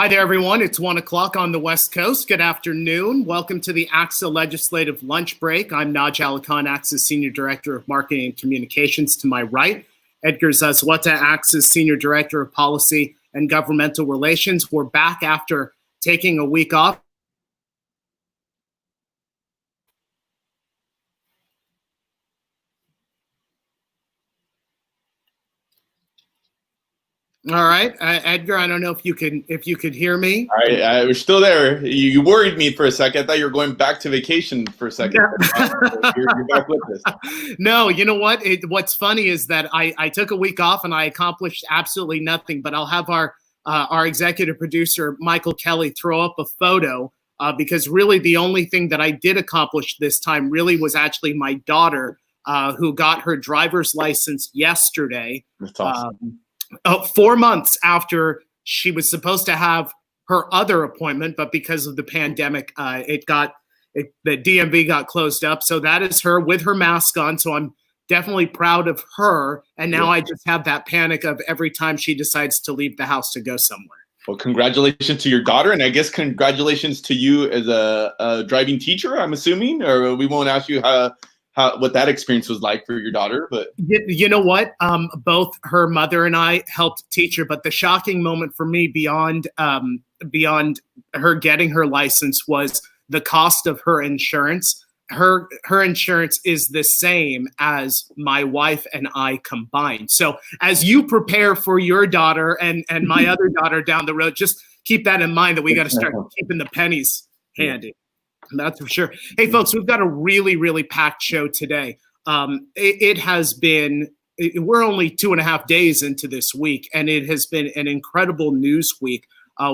Hi there, everyone. It's 1 o'clock on the West Coast. Good afternoon. Welcome to the ACSA Legislative Lunch Break. I'm Naj and Edgar, ACSA's Senior Director of Marketing and Communications. To my right, Edgar Zazwata, ACSA's Senior Director of Policy and Governmental Relations. We're back after taking a week off. All right, Edgar. I don't know if you could hear me. I was still there. You worried me for a second. I thought you were going back to vacation for a second. You're back with us. No, you know what? What's funny is that I took a week off and I accomplished absolutely nothing. But I'll have our executive producer Michael Kelly throw up a photo because really the only thing that I did accomplish this time really was actually my daughter who got her driver's license yesterday. That's awesome. 4 months after she was supposed to have her other appointment, but because of the pandemic, the DMV got closed up. So that is her with her mask on. So I'm definitely proud of her. And now I just have that panic of every time she decides to leave the house to go somewhere. Well, congratulations to your daughter, and I guess congratulations to you as a driving teacher, I'm assuming, or we won't ask you what that experience was like for your daughter, but you know what? Both her mother and I helped teach her, but the shocking moment for me beyond her getting her license was the cost of her insurance. Her insurance is the same as my wife and I combined. So as you prepare for your daughter and my other daughter down the road, just keep that in mind that we got to start keeping the pennies handy. That's for sure. Hey, folks, we've got a really, really packed show today. It has been, we're only 2.5 days into this week, and it has been an incredible news week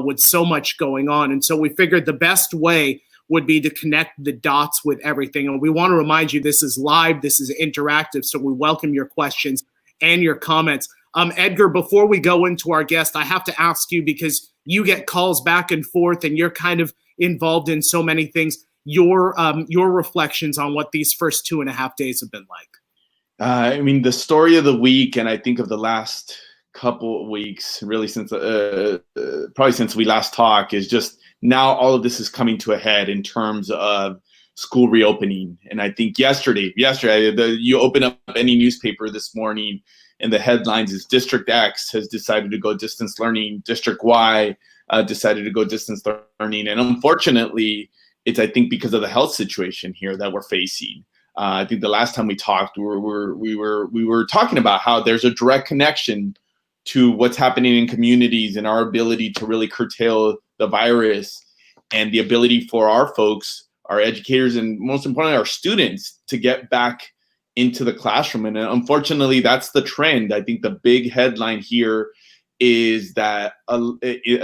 with so much going on. And so we figured the best way would be to connect the dots with everything. And we want to remind you this is live, this is interactive, so we welcome your questions and your comments. Edgar, before we go into our guest, I have to ask you, because you get calls back and forth and you're kind of involved in so many things, your reflections on what these first 2.5 days have been like. I mean, the story of the week, and I think of the last couple of weeks, really since probably since we last talked, is just now all of this is coming to a head in terms of school reopening. And I think yesterday, you open up any newspaper this morning, and the headlines is District X has decided to go distance learning, District Y decided to go distance learning, and unfortunately, it's I think because of the health situation here that we're facing. I think the last time we talked, we were talking about how there's a direct connection to what's happening in communities and our ability to really curtail the virus, and the ability for our folks, our educators, and most importantly, our students to get back into the classroom. And unfortunately, that's the trend. I think the big headline here is that, at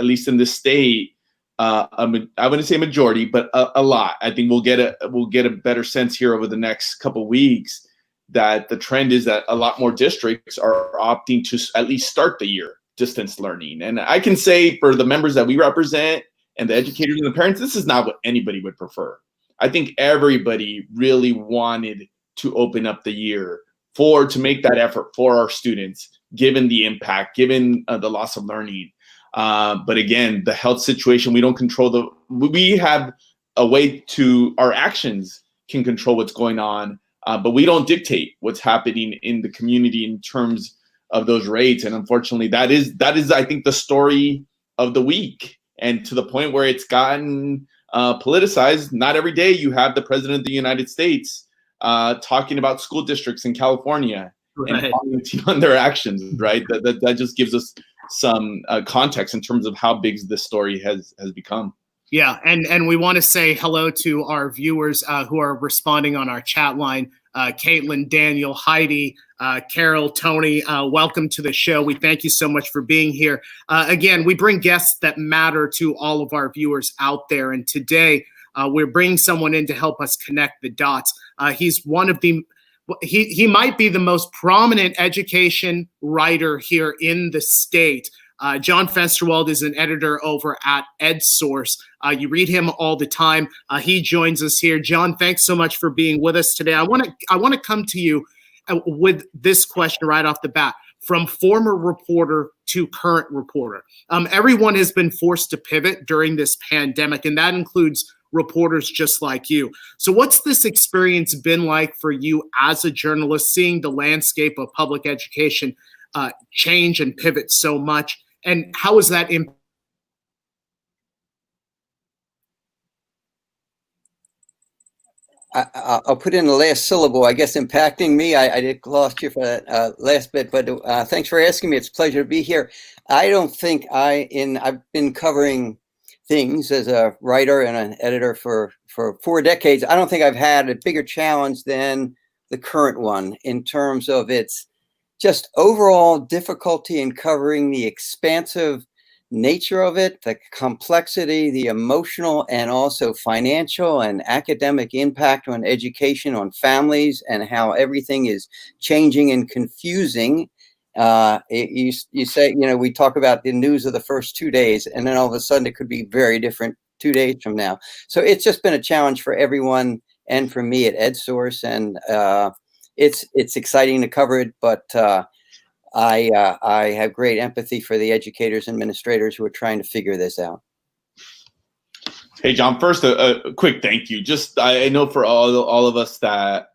least in this state, I wouldn't say majority, but a lot. I think we'll get a better sense here over the next couple of weeks that the trend is that a lot more districts are opting to at least start the year distance learning. And I can say for the members that we represent and the educators and the parents, this is not what anybody would prefer. I think everybody really wanted to open up the year to make that effort for our students, given the impact, given the loss of learning. But again, the health situation, we don't control we have a way to, our actions can control what's going on, but we don't dictate what's happening in the community in terms of those rates. And unfortunately, that is, I think, the story of the week, and to the point where it's gotten politicized. Not every day you have the President of the United States talking about school districts in California and commenting on their actions, right? That just gives us some context in terms of how big this story has become. Yeah, and we want to say hello to our viewers who are responding on our chat line. Caitlin, Daniel, Heidi, Carol, Tony, welcome to the show. We thank you so much for being here. Again, we bring guests that matter to all of our viewers out there. And today we're bringing someone in to help us connect the dots. He's one of the, he might be the most prominent education writer here in the state. John Fensterwald is an editor over at EdSource. You read him all the time. He joins us here. John, thanks so much for being with us today. I want to come to you with this question right off the bat. from former reporter to current reporter. Everyone has been forced to pivot during this pandemic, and that includes reporters just like you. So what's this experience been like for you as a journalist, seeing the landscape of public education change and pivot so much? And how is that impacting? I'll put in the last syllable, I guess, impacting me. I did lost you for that last bit, but thanks for asking me. It's a pleasure to be here. I don't think I've been covering things as a writer and an editor for 4 decades. I don't think I've had a bigger challenge than the current one in terms of its just overall difficulty in covering the expansive nature of it, the complexity, the emotional and also financial and academic impact on education, on families, and how everything is changing and confusing. You say, we talk about the news of the first 2 days, and then all of a sudden it could be very different 2 days from now. So it's just been a challenge for everyone and for me at EdSource, and it's exciting to cover it, but I have great empathy for the educators and administrators who are trying to figure this out. Hey, John, first, a quick thank you. Just, I know for all of us that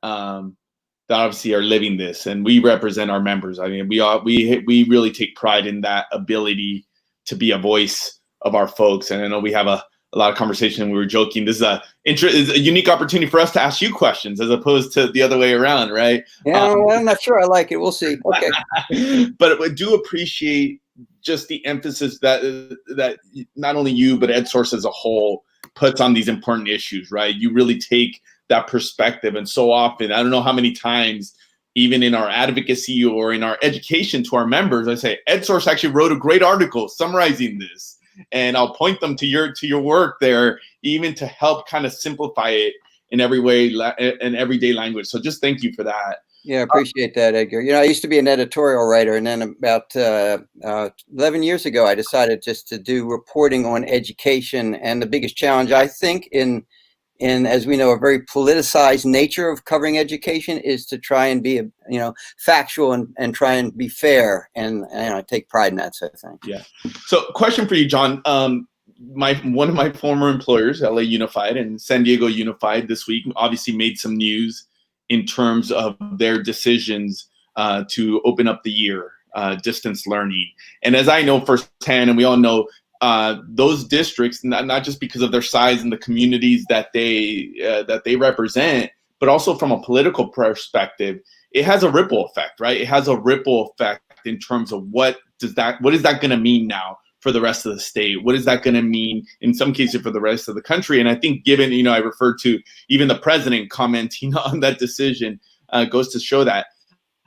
obviously are living this, and we represent our members. I mean, we really take pride in that ability to be a voice of our folks. And I know we have a lot of conversation, and we were joking. This is a unique opportunity for us to ask you questions as opposed to the other way around, right? Yeah, I'm not sure I like it. We'll see. Okay. But I do appreciate just the emphasis that not only you, but EdSource as a whole puts on these important issues, right? You really take that perspective. And so often, I don't know how many times, even in our advocacy or in our education to our members, I say, EdSource actually wrote a great article summarizing this. And I'll point them to your work there, even to help kind of simplify it in every way, in everyday language. So just thank you for that. Yeah, I appreciate that, Edgar. I used to be an editorial writer, and then about 11 years ago, I decided just to do reporting on education. And the biggest challenge, I think, in as we know, a very politicized nature of covering education is to try and be, factual and try and be fair. And I take pride in that sort of thing. Yeah. So question for you, John. One of my former employers, LA Unified and San Diego Unified, this week obviously made some news in terms of their decisions to open up the year, distance learning. And as I know firsthand, and we all know, those districts, not just because of their size and the communities that they represent, but also from a political perspective, it has a ripple effect, right? It has a ripple effect in terms of what is that going to mean now for the rest of the state? What is that going to mean in some cases for the rest of the country? And I think given, I referred to even the president commenting on that decision goes to show that.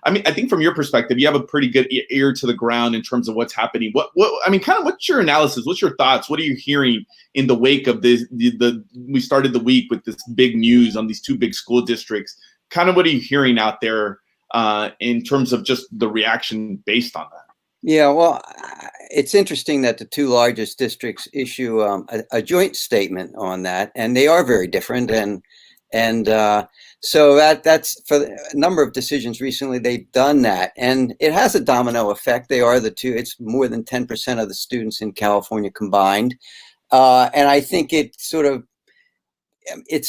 I mean, I think from your perspective, you have a pretty good ear to the ground in terms of what's happening. What's your analysis? What's your thoughts? What are you hearing in the wake of this? We started the week with this big news on these 2 big school districts. Kind of what are you hearing out there in terms of just the reaction based on that? Yeah, well, it's interesting that the 2 largest districts issue a joint statement on that, and they are very different. And so that's for a number of decisions recently, they've done that, and it has a domino effect. They are the 2, it's more than 10% of the students in California combined. And I think it's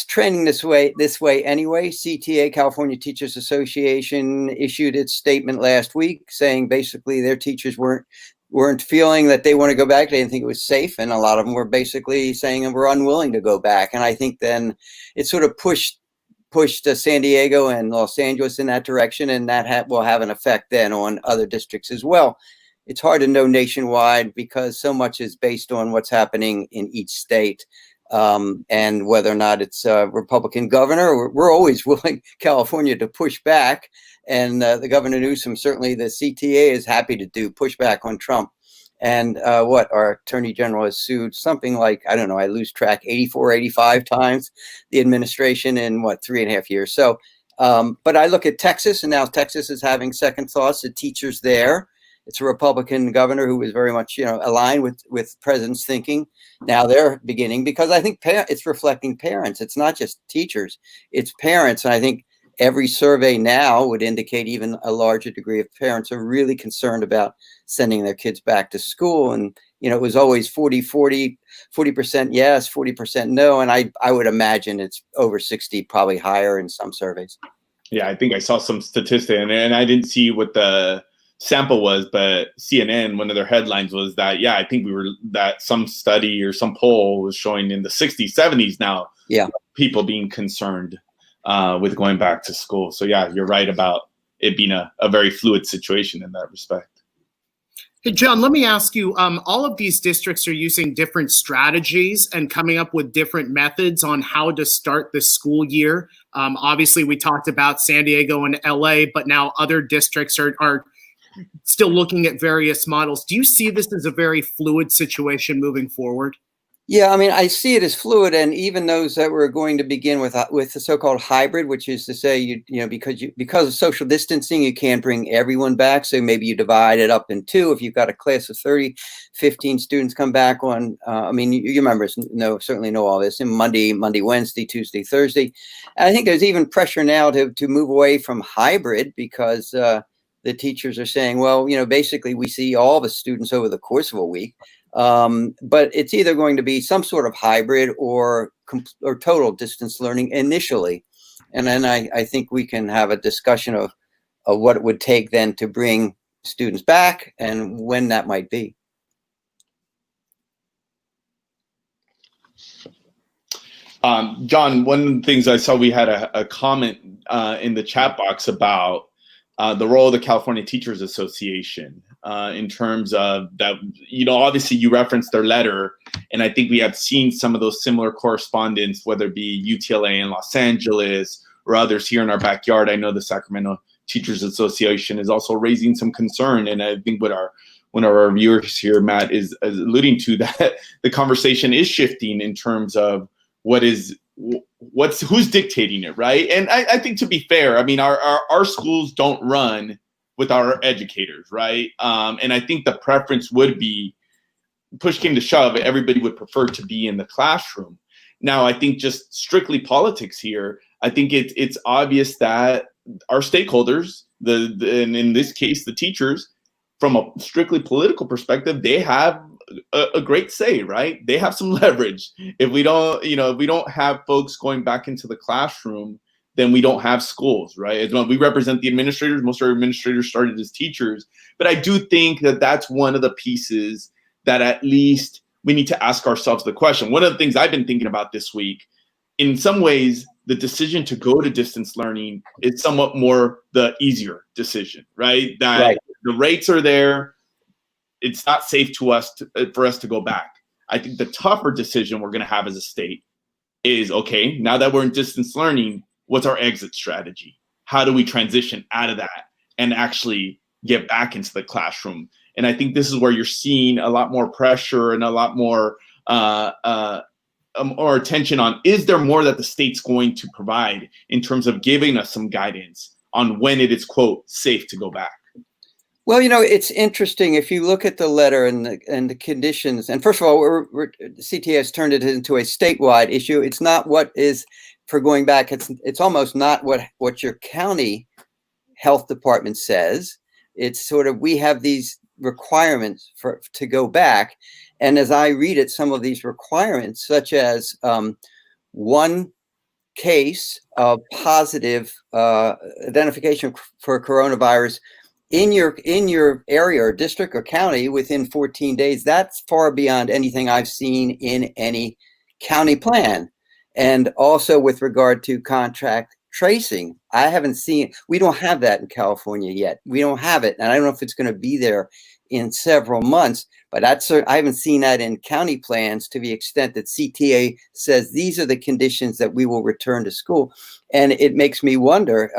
trending this way anyway. CTA, California Teachers Association, issued its statement last week saying basically their teachers weren't feeling that they want to go back. They didn't think it was safe. And a lot of them were basically saying we're unwilling to go back. And I think then it sort of pushed San Diego and Los Angeles in that direction. And that will have an effect then on other districts as well. It's hard to know nationwide because so much is based on what's happening in each state. And whether or not it's a Republican governor, we're always willing, California, to push back. And the Governor Newsom, certainly the CTA is happy to do pushback on Trump. And our Attorney General has sued something like, I don't know, I lose track, 84, 85 times the administration in 3.5 years. So, but I look at Texas, and now Texas is having second thoughts. The teachers there, it's a Republican governor who is very much, aligned with the president's thinking. Now they're beginning, because I think it's reflecting parents. It's not just teachers, it's parents. And I think every survey now would indicate even a larger degree of parents are really concerned about sending their kids back to school. And, it was always 40% yes, 40% no. And I would imagine it's over 60, probably higher in some surveys. Yeah, I think I saw some statistic, and I didn't see what the sample was, but CNN, one of their headlines was that, I think that some study or some poll was showing in the 60s, 70s now, people being concerned with going back to school. So yeah, you're right about it being a very fluid situation in that respect. Hey, John, let me ask you, all of these districts are using different strategies and coming up with different methods on how to start the school year. Obviously, we talked about San Diego and LA, but now other districts are still looking at various models. Do you see this as a very fluid situation moving forward? Yeah, I mean, I see it as fluid, and even those that were going to begin with the so-called hybrid, which is to say, because of social distancing, you can't bring everyone back. So maybe you divide it up in two. If you've got a class of 30, 15 students come back on, your members certainly know all this, in Monday, Wednesday, Tuesday, Thursday. And I think there's even pressure now to move away from hybrid because the teachers are saying, well, basically we see all the students over the course of a week. But it's either going to be some sort of hybrid or total distance learning initially. And then I think we can have a discussion of what it would take then to bring students back and when that might be. John, one of the things I saw, we had a comment in the chat box about the role of the California Teachers Association in terms of that, obviously you referenced their letter, and I think we have seen some of those similar correspondence, whether it be UTLA in Los Angeles or others here in our backyard. I know the Sacramento Teachers Association is also raising some concern, and I think what one of our viewers here, Matt, is alluding to, that the conversation is shifting in terms of who's dictating it, right? And I think, to be fair, I mean, our schools don't run with our educators, right? And I think the preference would be, push came to shove, everybody would prefer to be in the classroom. Now, I think just strictly politics here, I think it's obvious that our stakeholders, and in this case, the teachers, from a strictly political perspective, they have a great say, right? They have some leverage. If we don't have folks going back into the classroom, then we don't have schools, right? We represent the administrators. Most of our administrators started as teachers. But I do think that that's one of the pieces that at least we need to ask ourselves the question. One of the things I've been thinking about this week, in some ways, the decision to go to distance learning is somewhat more the easier decision, right? That the rates are there. It's not safe for us to go back. I think the tougher decision we're going to have as a state is, okay, now that we're in distance learning, what's our exit strategy? How do we transition out of that and actually get back into the classroom? And I think this is where you're seeing a lot more pressure and a lot more attention on, is there more that the state's going to provide in terms of giving us some guidance on when it is, quote, safe to go back? Well, it's interesting if you look at the letter and the conditions. And first of all, CTA has turned it into a statewide issue. It's not what is for going back. It's almost not what your county health department says. It's sort of, we have these requirements to go back. And as I read it, some of these requirements, such as one case of positive identification for coronavirus in your area or district or county within 14 days, that's far beyond anything I've seen in any county plan. And also with regard to contact tracing, we don't have that in California yet. We don't have it. And I don't know if it's going to be there in several months, but I haven't seen that in county plans to the extent that CTA says these are the conditions that we will return to school. And it makes me wonder,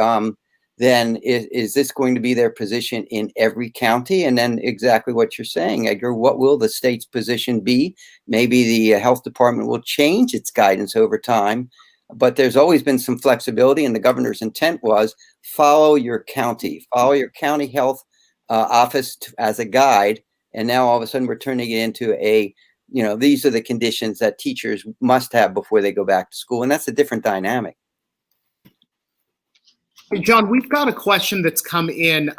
then is this going to be their position in every county? And then exactly what you're saying, Edgar, what will the state's position be? Maybe the health department will change its guidance over time, but there's always been some flexibility, and the governor's intent was follow your county health office as a guide. And now all of a sudden we're turning it into these are the conditions that teachers must have before they go back to school. And that's a different dynamic. Hey, John, we've got a question that's come in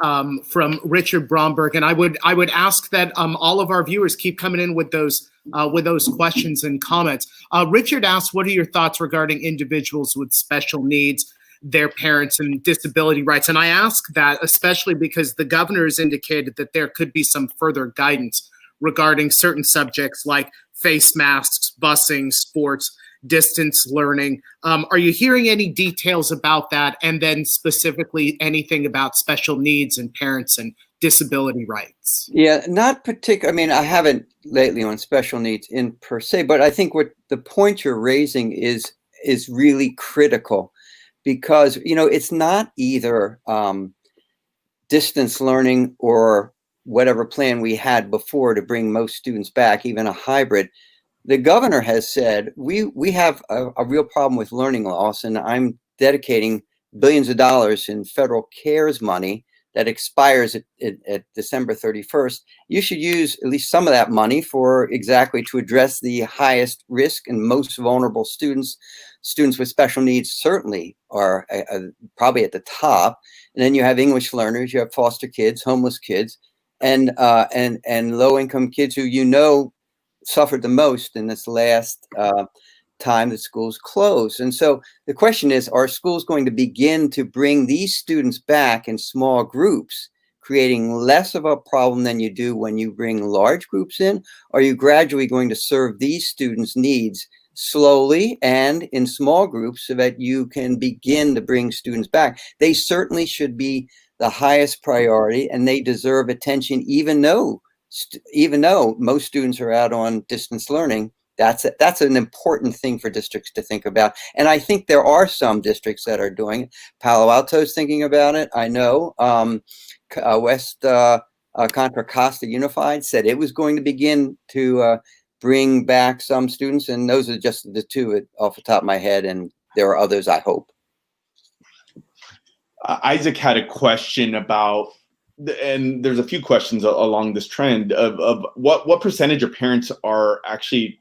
from Richard Bromberg, and I would ask that all of our viewers keep coming in with those questions and comments. Richard asks, "What are your thoughts regarding individuals with special needs, their parents, and disability rights?" And I ask that especially because the governor has indicated that there could be some further guidance regarding certain subjects like face masks, busing, sports, distance learning. Are you hearing any details about that? And then specifically anything about special needs and parents and disability rights? Yeah, not particular. I mean, I haven't lately on special needs in per se, but I think what the point you're raising is really critical, because, you know, it's not either distance learning or whatever plan we had before to bring most students back, even a hybrid. The governor has said we have a real problem with learning loss, and I'm dedicating billions of dollars in federal CARES money that expires at December 31st. You should use at least some of that money for exactly to address the highest risk and most vulnerable students. Students with special needs certainly are probably at the top. And then you have English learners, you have foster kids, homeless kids, and low-income kids who, you know, suffered the most in this last time that schools closed. And so the question is, are schools going to begin to bring these students back in small groups, creating less of a problem than you do when you bring large groups in? Are you gradually going to serve these students' needs slowly and in small groups so that you can begin to bring students back? They certainly should be the highest priority, and they deserve attention, even though most students are out on distance learning. That's an important thing for districts to think about. And I think there are some districts that are doing it. Palo Alto's thinking about it. I know West Contra Costa Unified said it was going to begin to bring back some students. And those are just the two off the top of my head. And there are others, I hope. Isaac had a question about, and there's a few questions along this trend of what percentage of parents are actually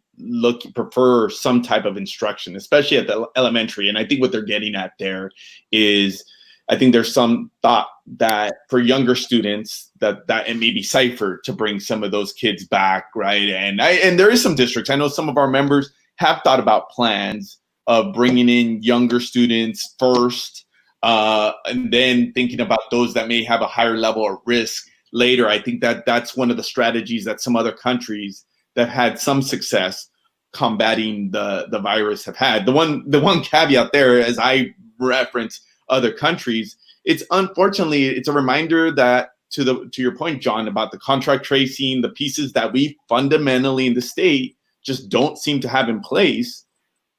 prefer some type of instruction, especially at the elementary. And I think what they're getting at there is, I think there's some thought that for younger students that it may be safer to bring some of those kids back, right? And there is some districts, I know some of our members have thought about plans of bringing in younger students first, and then thinking about those that may have a higher level of risk later. I think that's one of the strategies that some other countries that had some success combating the virus have had. The one caveat there, as I reference other countries, it's unfortunately, it's a reminder that to your point, John, about the contract tracing, the pieces that we fundamentally in the state just don't seem to have in place,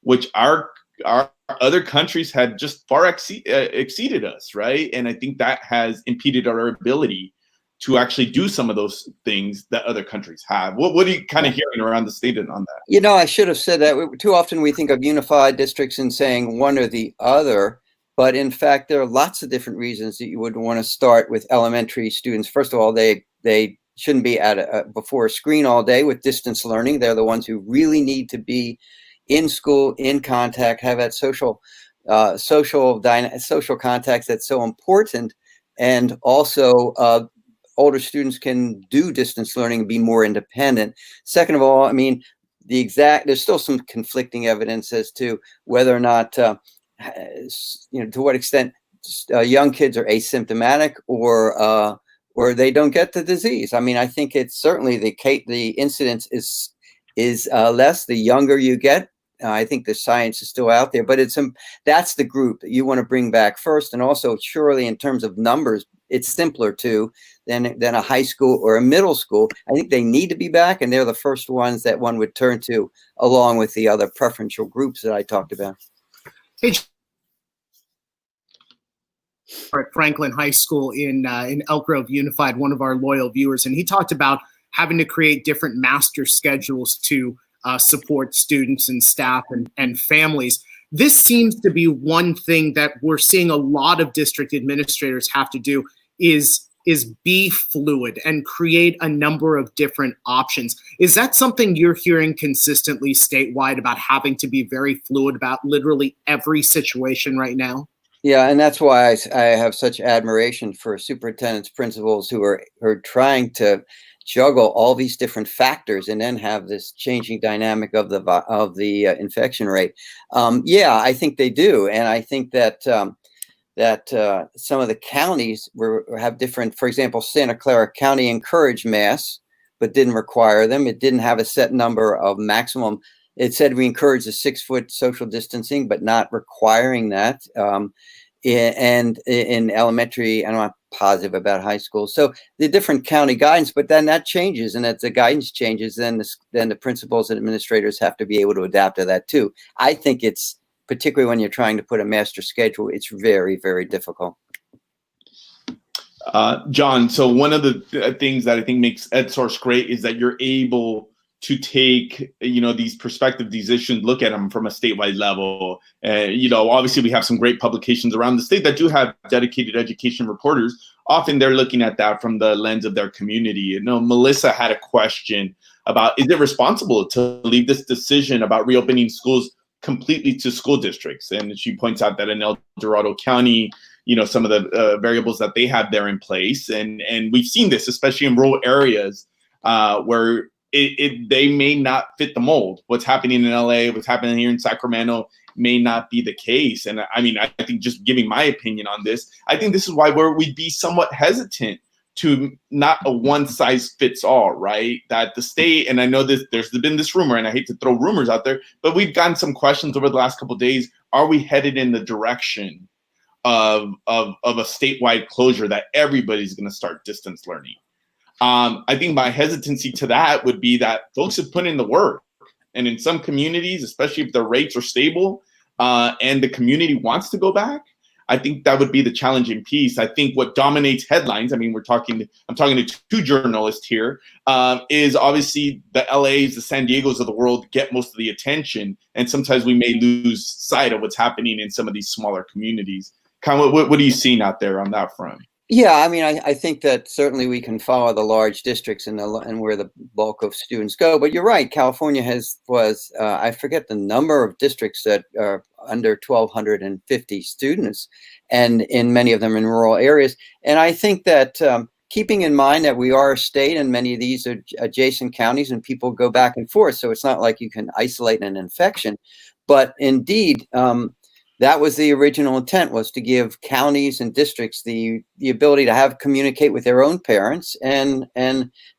which our other countries had just far exceeded us, right? And I think that has impeded our ability to actually do some of those things that other countries have. What are you kind of hearing around the state on that? You know, I should have said that. Too often we think of unified districts and saying one or the other, but in fact, there are lots of different reasons that you would want to start with elementary students. First of all, they shouldn't be before a screen all day with distance learning. They're the ones who really need to be in school, in contact, have that social contacts that's so important. And also, older students can do distance learning and be more independent. Second of all, I mean, there's still some conflicting evidence as to whether or not, to what extent young kids are asymptomatic or they don't get the disease. I mean, I think it's certainly the incidence is less the younger you get. I think the science is still out there, but that's the group that you want to bring back first. And also, surely in terms of numbers, it's simpler too than a high school or a middle school. I think they need to be back, and they're the first ones that one would turn to, along with the other preferential groups that I talked about. Hey, at Franklin High School in Elk Grove Unified, one of our loyal viewers, and he talked about having to create different master schedules to support students and staff and families. This seems to be one thing that we're seeing a lot of district administrators have to do is be fluid and create a number of different options. Is that something you're hearing consistently statewide, about having to be very fluid about literally every situation right now? Yeah, and that's why I have such admiration for superintendents, principals who are trying to juggle all these different factors and then have this changing dynamic of the infection rate. Yeah, I think they do, and I think that some of the counties have different. For example, Santa Clara County encouraged masks, but didn't require them. It didn't have a set number of maximum. It said we encourage the 6-foot social distancing, but not requiring that. And in elementary, I'm not positive about high school. So the different county guidance, but then that changes, and as the guidance changes, then the principals and administrators have to be able to adapt to that too. I think it's, particularly when you're trying to put a master schedule, it's very, very difficult. John, so one of the things that I think makes EdSource great is that you're able to take, these perspectives, these issues, look at them from a statewide level. Obviously we have some great publications around the state that do have dedicated education reporters. Often they're looking at that from the lens of their community. Melissa had a question about, is it responsible to leave this decision about reopening schools completely to school districts? And she points out that in El Dorado County, some of the variables that they have there in place. And we've seen this, especially in rural areas where they may not fit the mold. What's happening in LA, what's happening here in Sacramento may not be the case. And I mean, I think, just giving my opinion on this, I think this is why we'd be somewhat hesitant to not a one size fits all, right? That the state, and I know that there's been this rumor, and I hate to throw rumors out there, but we've gotten some questions over the last couple of days. Are we headed in the direction of a statewide closure that everybody's going to start distance learning? I think my hesitancy to that would be that folks have put in the work. And in some communities, especially if the rates are stable and the community wants to go back, I think that would be the challenging piece. I think what dominates headlines, I mean, I'm talking to two journalists here, is obviously the LAs, the San Diegos of the world get most of the attention. And sometimes we may lose sight of what's happening in some of these smaller communities. Kind of what are you seeing out there on that front? Yeah, I mean, I think that certainly we can follow the large districts and where the bulk of students go. But you're right, California was I forget the number of districts that are under 1,250 students, and in many of them in rural areas. And I think that keeping in mind that we are a state and many of these are adjacent counties and people go back and forth, so it's not like you can isolate an infection. But indeed, that was the original intent, was to give counties and districts the ability to communicate with their own parents and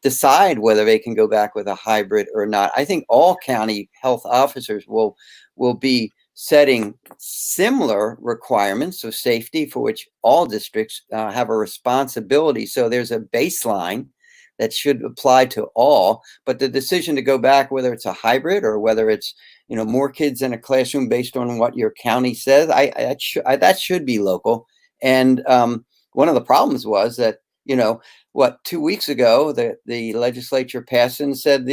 decide whether they can go back with a hybrid or not. I think all county health officers will be setting similar requirements of safety for which all districts have a responsibility. So there's a baseline that should apply to all, but the decision to go back, whether it's a hybrid or whether it's more kids in a classroom based on what your county says, that should be local. And one of the problems was that 2 weeks ago the legislature passed and said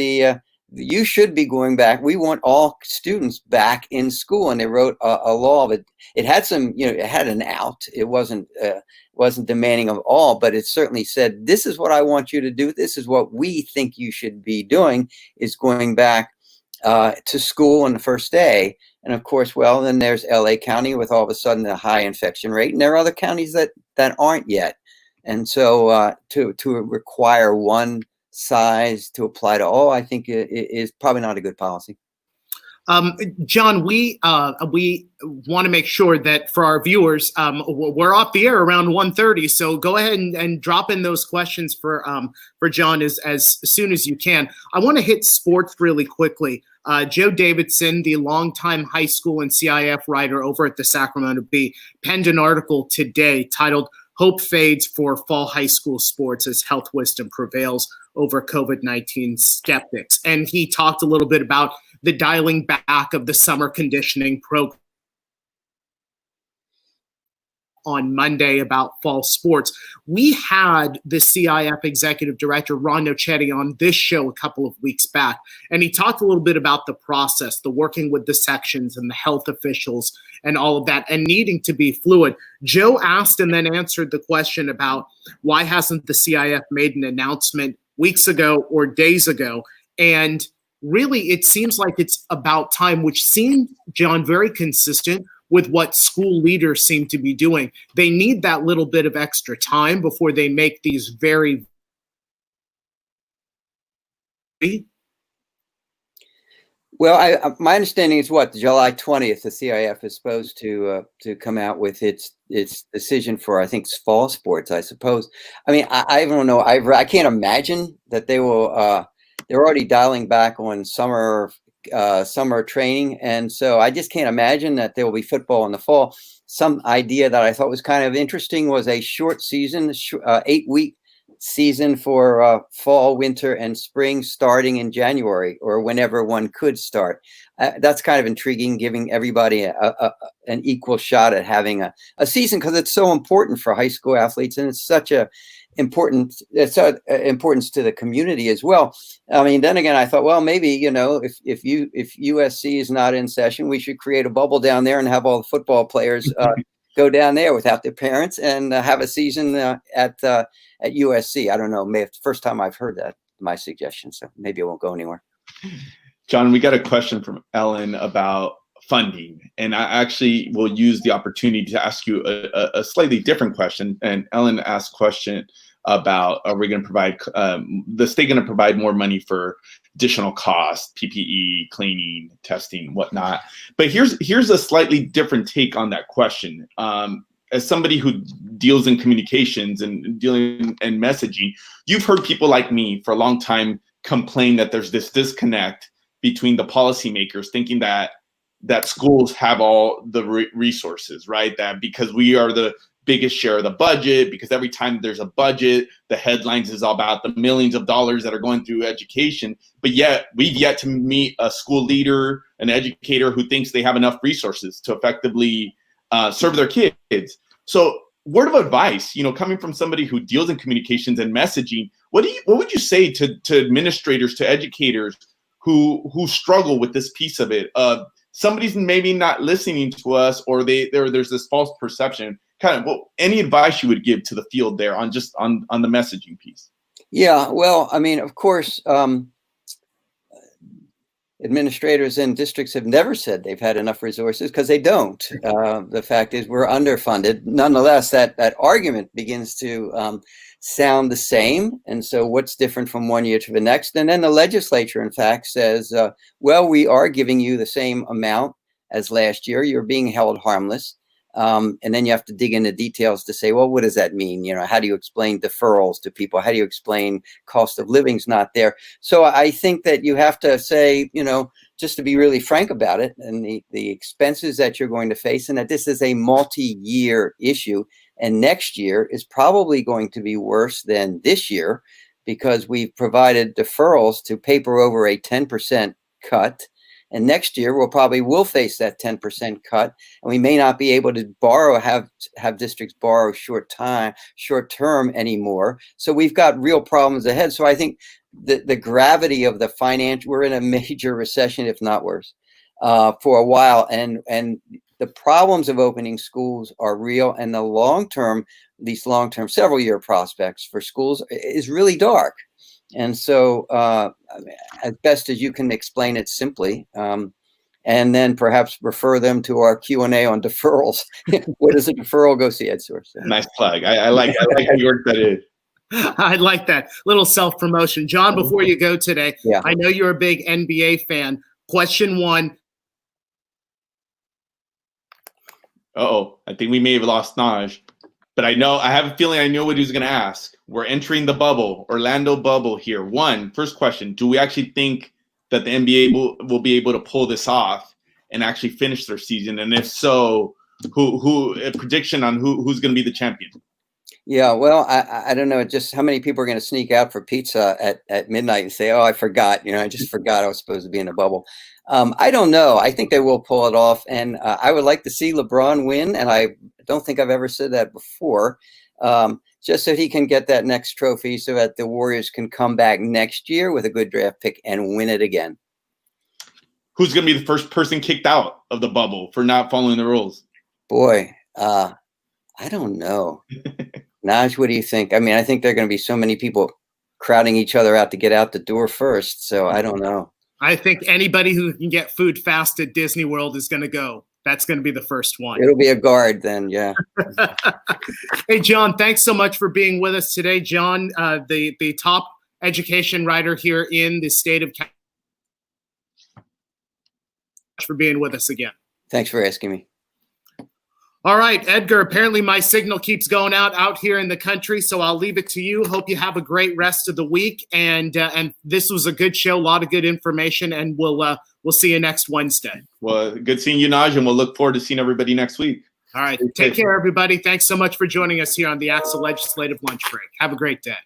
you should be going back. We want all students back in school, and they wrote a law that it had some, it had an out. It wasn't demanding of all, but it certainly said, this is what I want you to do. This is what we think you should be doing, is going back to school on the first day. And of course, well, then there's LA County with all of a sudden a high infection rate, and there are other counties that aren't yet. And so to require one size to apply to all, I think it is probably not a good policy. John, we want to make sure that for our viewers, we're off the air around 1:30. So go ahead and drop in those questions for John as soon as you can. I want to hit sports really quickly. Joe Davidson, the longtime high school and CIF writer over at the Sacramento Bee, penned an article today titled "Hope Fades for Fall High School Sports as Health Wisdom Prevails Over COVID-19 Skeptics." And he talked a little bit about the dialing back of the summer conditioning program on Monday about fall sports. We had the CIF executive director, Ron Nochetti, on this show a couple of weeks back, and he talked a little bit about the process, the working with the sections and the health officials and all of that, and needing to be fluid. Joe asked and then answered the question about why hasn't the CIF made an announcement weeks ago or days ago, and really, it seems like it's about time, which seemed, John, very consistent with what school leaders seem to be doing. They need that little bit of extra time before they make these very Well, my understanding is what July 20th, the CIF is supposed to come out with its decision for, I think, fall sports. I suppose. I mean, I don't know. I can't imagine that they will. They're already dialing back on summer training, and so I just can't imagine that there will be football in the fall. Some idea that I thought was kind of interesting was a short season, 8-week season for fall, winter, and spring, starting in January or whenever one could start. That's kind of intriguing, giving everybody an equal shot at having a season, because it's so important for high school athletes, and it's such a importance to the community as well. I mean, then again, I thought, well, maybe, you know, if USC is not in session, we should create a bubble down there and have all the football players go down there without their parents and have a season at USC. I don't know. Maybe it's the first time I've heard that, my suggestion. So maybe it won't go anywhere. John, we got a question from Ellen about funding, and I actually will use the opportunity to ask you a slightly different question. And Ellen asked a question about, are we going to provide, the state going to provide more money for additional costs, PPE, cleaning, testing, whatnot? But here's a slightly different take on that question. As somebody who deals in communications and dealing in messaging, you've heard people like me for a long time complain that there's this disconnect between the policymakers thinking that schools have all the resources, right? That because we are the biggest share of the budget, because every time there's a budget, the headlines is all about the millions of dollars that are going through education. But yet we've yet to meet a school leader, an educator who thinks they have enough resources to effectively serve their kids. So word of advice, you know, coming from somebody who deals in communications and messaging, what would you say to administrators, to educators who struggle with this piece of it? Somebody's maybe not listening to us, or there's this false perception. Kind of, any advice you would give to the field there on the messaging piece? Yeah, well, I mean, of course, administrators and districts have never said they've had enough resources, because they don't. The fact is we're underfunded. Nonetheless, that argument begins to sound the same. And so what's different from one year to the next? And then the legislature, in fact, says, well, we are giving you the same amount as last year. You're being held harmless. And then you have to dig into details to say, well, what does that mean? You know, how do you explain deferrals to people? How do you explain cost of living's not there? So I think that you have to say, you know, just to be really frank about it, and the expenses that you're going to face, and that this is a multi-year issue. And next year is probably going to be worse than this year, because we've provided deferrals to paper over a 10% cut. And next year will face that 10% cut, and we may not be able to have districts borrow short term anymore. So we've got real problems ahead. So I think the gravity of the we're in a major recession, if not worse, for a while, and the problems of opening schools are real, and these long-term several year prospects for schools is really dark. And so as best as you can explain it simply, and then perhaps refer them to our Q&A on deferrals. What is a deferral? Go see EdSource. Nice plug. I like how you work that in. I like that little self-promotion. John, before you go today, yeah. I know you're a big NBA fan. Question one. I think we may have lost Naj. But I have a feeling I know what he's going to ask. We're entering the bubble, Orlando bubble here. First question, do we actually think that the NBA will be able to pull this off and actually finish their season? And if so, a prediction on who's going to be the champion? Yeah, well, I don't know just how many people are going to sneak out for pizza at midnight and say, oh, I forgot. You know, I just forgot I was supposed to be in a bubble. I don't know. I think they will pull it off. And I would like to see LeBron win. And I don't think I've ever said that before, just so he can get that next trophy, so that the Warriors can come back next year with a good draft pick and win it again. Who's going to be the first person kicked out of the bubble for not following the rules? Boy, I don't know. Naj, what do you think? I mean, I think there are going to be so many people crowding each other out to get out the door first. So I don't know. I think anybody who can get food fast at Disney World is going to go. That's going to be the first one. It'll be a guard then, yeah. Hey, John, thanks so much for being with us today. John, the top education writer here in the state of California, for being with us again. Thanks for asking me. All right, Edgar, apparently my signal keeps going out here in the country, so I'll leave it to you. Hope you have a great rest of the week. And this was a good show, a lot of good information, and we'll see you next Wednesday. Well, good seeing you, Naj, and we'll look forward to seeing everybody next week. All right, take care, everybody. Thanks so much for joining us here on the ACSA Legislative Lunch Break. Have a great day.